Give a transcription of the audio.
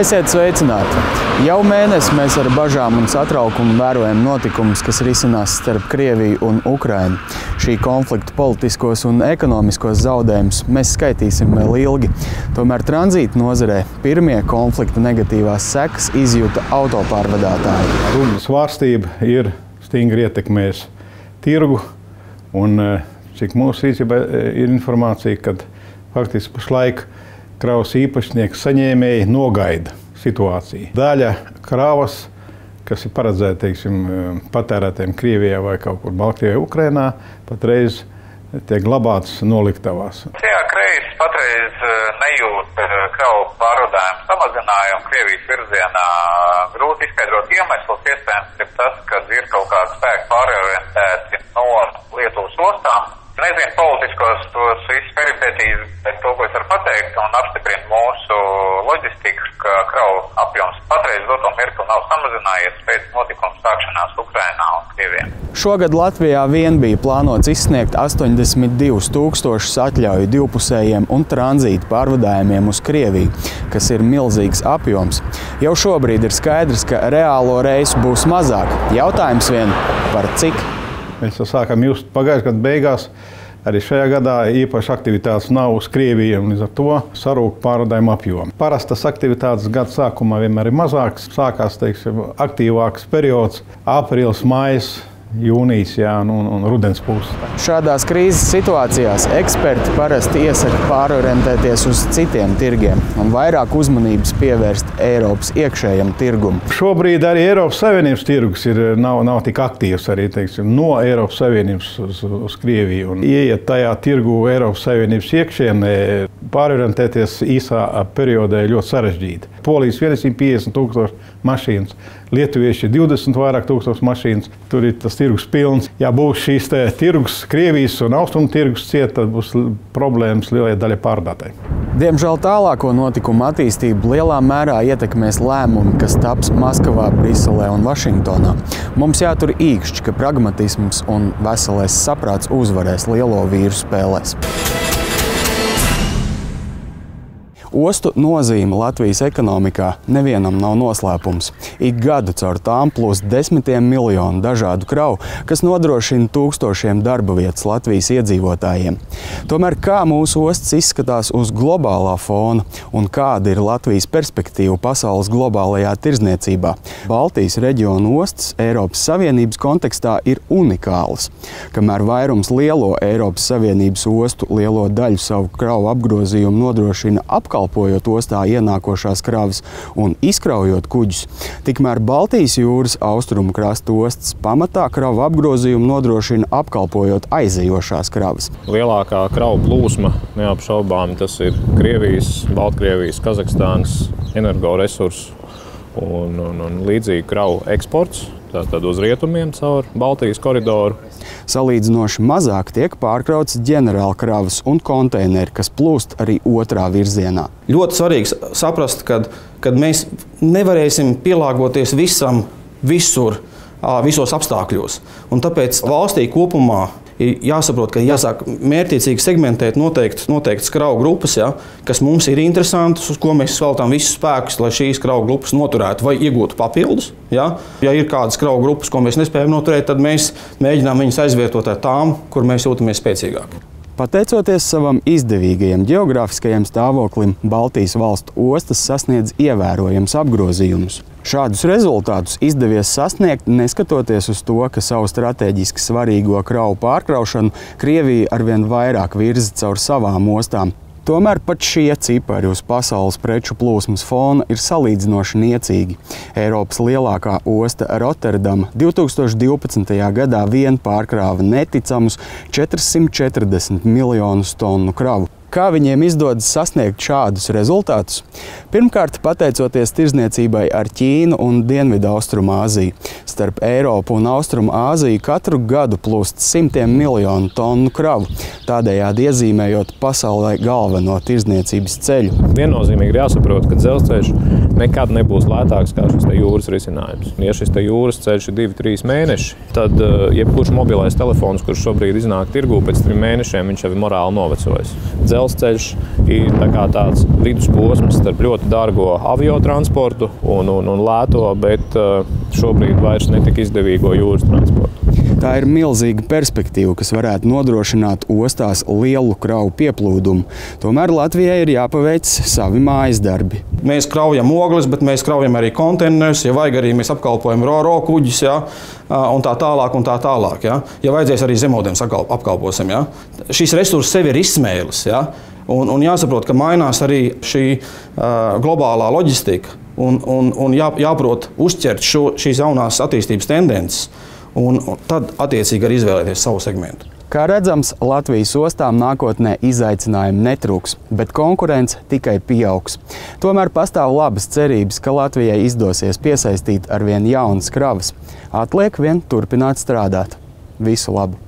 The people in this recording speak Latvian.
Esiet sveicināti! Jau mēnesi mēs ar bažām un satraukumu vērojam notikumus, kas risinās starp Krieviju un Ukrainu. Šī konflikta politiskos un ekonomiskos zaudējumus mēs skaitīsim vēl ilgi. Tomēr tranzīta nozarē pirmie konflikta negatīvās sekas izjuta autopārvadātāji. Rubļa svārstība ir stingri ietekmējusi tirgu, un cik mūsu rīcībā ir informācija, kad faktiski pašlaik kravas īpašnieki saņēmēji nogaida situāciju. Daļa kravas, kas ir paredzēta, patērētājiem Krievijā vai kaut kur Baltkrievijā, Ukrainā, patreiz tiek glabātas noliktavās. Kreiss patreiz nejūt kravu pārvadājumu samazinājumu Krievijas virzienā. Grūti izskaidrot iemeslus, iespējams ir tas, ka ir kaut kāda spēka pārorientēti no Lietuvas ostām. Nezinu politiskos tos visus peripētīs, bet to, ko es varu pateikt un apstiprina mūsu loģistiku, ka kravu apjoms patreiz doto mirkli nav samazinājies pēc notikuma sākšanās Ukrainā un Krievijā. Šogad Latvijā vien bija plānots izsniegt 82,000 atļauju divpusējiem un tranzīta pārvadājumiem uz Krieviju, kas ir milzīgs apjoms. Jau šobrīd ir skaidrs, ka reālo reisu būs mazāk. Jautājums vien par cik? Mēs sākam just pagājušā gada beigās. Arī šajā gadā īpaši aktivitātes nav uz Krieviju, un līdz ar to sarūk pārvadājumu apjomu. Parastas aktivitātes gada sākumā vienmēr ir mazākas. Sākās, aktīvāks periods – aprīlis, maijs, jūnijas un rudens puses. Šādās krīzes situācijās eksperti parasti iesaka pārorientēties uz citiem tirgiem un vairāk uzmanības pievērst Eiropas iekšējam tirgum. Šobrīd arī Eiropas Savienības tirgus nav tik aktīvs arī, no Eiropas Savienības uz Krieviju. Un ieiet tajā tirgu Eiropas Savienības iekšienē, pārorientēties īsā periodā ir ļoti sarežģīti. Polijas 150,000 mašīnas, lietuvieši 20 vairāk tūkstoši mašīnas, tur ir tas tirgus pilns. Ja būs šīs tirgus, Krievijas un austrumu tirgus ciet, tad būs problēmas lielai daļai pārvadātāji. Diemžēl tālāko notikumu attīstību lielā mērā ietekmēs lēmumi, kas taps Maskavā, Briselē un Vašingtonā. Mums jātur īkšķi, ka pragmatisms un veselais saprāts uzvarēs lielo vīru spēlēs. Ostu nozīme Latvijas ekonomikā nevienam nav noslēpums. Ik gadu caur tām plūst desmitiem miljonu dažādu kravu, kas nodrošina tūkstošiem darba vietas Latvijas iedzīvotājiem. Tomēr kā mūsu ostas izskatās uz globālā fona un kāda ir Latvijas perspektīva pasaules globālajā tirdzniecībā? Baltijas reģiona ostas Eiropas Savienības kontekstā ir unikālas. Kamēr vairums lielo Eiropas Savienības ostu lielo daļu savu kravu apgrozījumu nodrošina apkalpojot ostā ienākošās kravas un izkraujot kuģus, tikmēr Baltijas jūras austrumu krasta ostas pamatā kravu apgrozījumu nodrošina apkalpojot aizejošās kravas. Lielākā kravu plūsma neapšaubām tas ir Krievijas, Baltkrievijas, Kazahstānas energoresursu un līdzīgi kravu eksports, tātad uz rietumiem caur Baltijas koridoru. Salīdzinoši mazāk tiek pārkrauts ģenerālkravas un konteineri, kas plūst arī otrā virzienā. Ļoti svarīgi saprast, ka mēs nevarēsim pielāgoties visam, visur, visos apstākļos. Un tāpēc valstī kopumā ir jāsaprot, ka jāsāk mērķiecīgi segmentēt noteiktas kravu grupas, kas mums ir interesantas, uz ko mēs veltām visus spēkus, lai šīs kravu grupas noturētu vai iegūtu papildus. Ja ir kādas kravu grupas, ko mēs nespējam noturēt, tad mēs mēģinām viņus aizvietot ar tām, kur mēs jūtamies spēcīgāki. Pateicoties savam izdevīgajam ģeogrāfiskajam stāvoklim, Baltijas valstu ostas sasniedz ievērojams apgrozījumus. Šādus rezultātus izdevies sasniegt, neskatoties uz to, ka savu strateģiski svarīgo kravu pārkraušanu Krievija arvien vairāk virza caur savām ostām. Tomēr pat šie cipari uz pasaules preču plūsmas fona ir salīdzinoši niecīgi. Eiropas lielākā osta Rotterdama 2012. gadā vien pārkrāva neticamus 440 miljonus tonu kravu. Kā viņiem izdodas sasniegt šādus rezultātus? Pirmkārt, pateicoties tirdzniecībai ar Ķīnu un Dienvidu-Austrumāziju. Starp Eiropu un Austrumāziju katru gadu plūst simtiem miljonu tonu kravu, tādējādi iezīmējot pasaulē galveno tirdzniecības ceļu. Viennozīmīgi ir jāsaprot, ka dzelzceļš nekad nebūs lētāks kā šis jūras risinājums. Ja šis jūras ceļš ir 2-3 mēneši, tad jebkurš mobilais telefons, kurš šobrīd iznāk tirgū, pēc 3 mēnešiem viņš jau ir morāli novecojis. dzelzceļš ir tāds vidusposms starp ļoti dārgo aviotransportu un lēto, bet šobrīd vairs netik izdevīgo jūras transportu. Tā ir milzīga perspektīva, kas varētu nodrošināt ostās lielu kravu pieplūdumu. Tomēr Latvijai ir jāpaveic savi mājas darbi. Mēs kraujam ogles, bet mēs kraujam arī konteinerus, ja vajag arī mēs apkalpojam ro-ro kuģus, ja, un tā tālāk. Ja, ja vajadzēs arī zemūdens apkalposim. Ja. Šis resurss sevi ir izsmēlis, ja, un jāsaprot, ka mainās arī šī globālā loģistika un jāprot uzķert šīs jaunās attīstības tendences. Un tad attiecīgi arī izvēlēties savu segmentu. Kā redzams, Latvijas ostām nākotnē izaicinājumi netrūks, bet konkurence tikai pieaugs. Tomēr pastāv labas cerības, ka Latvijai izdosies piesaistīt arvien jaunas kravas. Atliek vien turpināt strādāt. Visu labu!